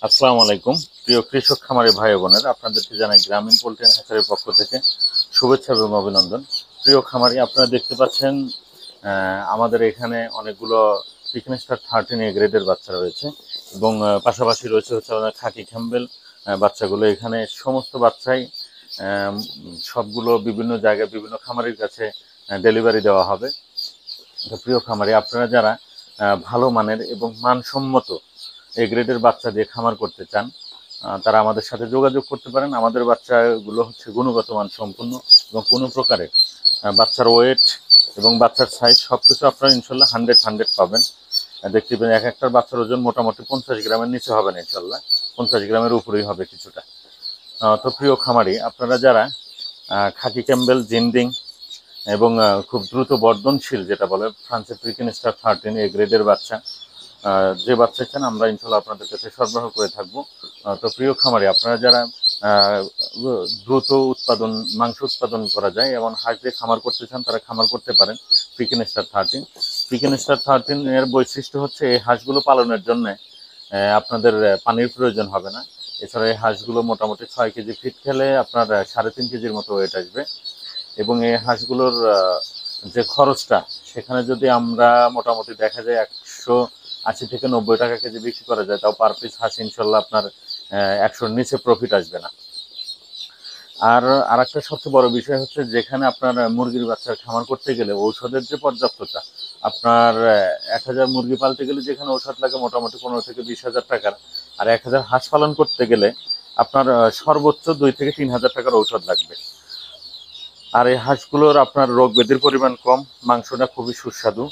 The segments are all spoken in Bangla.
আসসালামু আলাইকুম। প্রিয় কৃষক খামারি ভাই বোনের, আপনাদেরকে জানাই গ্রামীণ পোল্ট্রি অ্যান্ড হ্যাচারির পক্ষ থেকে শুভেচ্ছা এবং অভিনন্দন। প্রিয় খামারি, আপনারা দেখতে পাচ্ছেন আমাদের এখানে অনেকগুলো চিকেন স্টার 13 এ গ্রেডের বাচ্চা রয়েছে এবং পাশাপাশি রয়েছে হচ্ছে আমাদের খাকি ক্যাম্বেল বাচ্চাগুলো। এখানে সমস্ত বাচ্চাই সবগুলো বিভিন্ন জায়গায় বিভিন্ন খামারির কাছে ডেলিভারি দেওয়া হবে। তো প্রিয় খামারি, আপনারা যারা ভালো মানের এবং মানসম্মত এ গ্রেডের বাচ্চা দিয়ে খামার করতে চান, তারা আমাদের সাথে যোগাযোগ করতে পারেন। আমাদের বাচ্চাগুলো হচ্ছে গুণগত মান সম্পূর্ণ এবং কোনো প্রকারের বাচ্চার ওয়েট এবং বাচ্চার সাইজ সব কিছু আপনারা ইনশাল্লাহ 100 পাবেন। দেখতে পাবেন এক একটার বাচ্চার ওজন মোটামুটি 50 গ্রামের নিচে হবে না, ইনশাল্লাহ 50 গ্রামের উপরেই হবে কিছুটা। তো প্রিয় খামারি, আপনারা যারা খাকি ক্যাম্বেল, জিন্ডিং এবং খুব দ্রুত বর্ধনশীল যেটা বলে ফ্রান্সের চিকেন স্টার 13 এ গ্রেডের বাচ্চা যে বাচ্চা চান, আমরা ইনশাল্লাহ আপনাদের কাছে সরবরাহ করে থাকবো। তো প্রিয় খামারি, আপনারা যারা দ্রুত মাংস উৎপাদন করা যায় এমন হাঁস দিয়ে খামার করতে চান, তারা খামার করতে পারেন চিকেন স্টার 13। চিকেন স্টার 13 এর বৈশিষ্ট্য হচ্ছে এই হাঁসগুলো পালনের জন্য আপনাদের পানির প্রয়োজন হবে না। এছাড়া এই হাঁসগুলো মোটামুটি 6 কেজি ফিট খেলে আপনার 3.5 কেজির মতো ওয়েট আসবে। এবং এই হাঁসগুলোর যে খরচটা, সেখানে যদি আমরা মোটামুটি দেখা যায় 180 থেকে 90 টাকা কেজি বিক্রি করা যায়, তাও পার পিস হাঁস ইনশাল্লাহ আপনার 100-র নিচে প্রফিট আসবে না। আর একটা সবচেয়ে বড় বিষয় হচ্ছে, যেখানে আপনার মুরগির বাচ্চার খামার করতে গেলে ঔষধের যে পর্যাপ্ততা, আপনার 1000 মুরগি পালতে গেলে যেখানে ঔষধ লাগে মোটামুটি 15 থেকে 20 হাজার টাকার, আর 1000 হাঁস পালন করতে গেলে আপনার সর্বোচ্চ 2 থেকে 3 হাজার টাকার ঔষধ লাগবে। আর এই হাঁসগুলোর আপনার রোগ ব্যাধির পরিমাণ কম, মাংসটা খুবই সুস্বাদু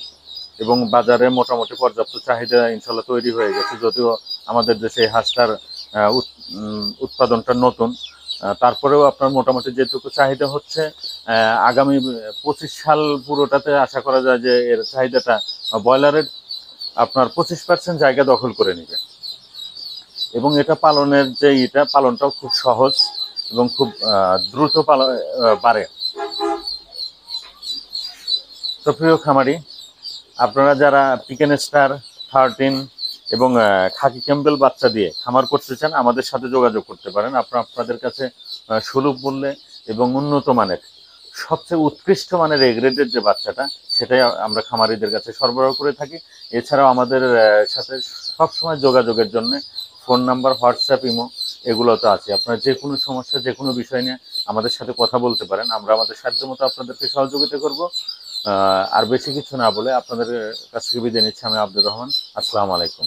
এবং বাজারে মোটামুটি পর্যাপ্ত চাহিদা ইনশাল্লাহ তৈরি হয়ে গেছে। যদিও আমাদের দেশে এই হাঁসটার উৎপাদনটা নতুন, তারপরেও আপনার মোটামুটি যেটুকু চাহিদা হচ্ছে, আগামী 25 সাল পুরোটাতে আশা করা যায় যে এর চাহিদাটা ব্রয়লারের আপনার 25% জায়গা দখল করে নেবে। এবং এটা পালনের যে পালনটাও খুব সহজ এবং খুব দ্রুত বাড়ে। তো প্রিয় খামারি, আপনারা যারা চিকেন স্টার 13 এবং খাকি ক্যাম্বেল বাচ্চা দিয়ে খামার করতে চান, আমাদের সাথে যোগাযোগ করতে পারেন। আপনাদের কাছে সুলভ মূল্যে এবং উন্নত মানের সবচেয়ে উৎকৃষ্ট মানের এ গ্রেডের যে বাচ্চাটা, সেটাই আমরা খামারিদের কাছে সরবরাহ করে থাকি। এছাড়াও আমাদের সাথে সবসময় যোগাযোগের জন্য ফোন নাম্বার, হোয়াটসঅ্যাপ, ইমো এগুলো তো আছে। আপনারা যে কোনো সমস্যা, যে কোনো বিষয় নিয়ে আমাদের সাথে কথা বলতে পারেন। আমরা আমাদের সাধ্যমতো আপনাদেরকে সহযোগিতা করব। আর বেশি কিছু না বলে আপনাদের কাছ থেকে বিদায় নিচ্ছি। আমি আব্দুর রহমান। আসসালামু আলাইকুম।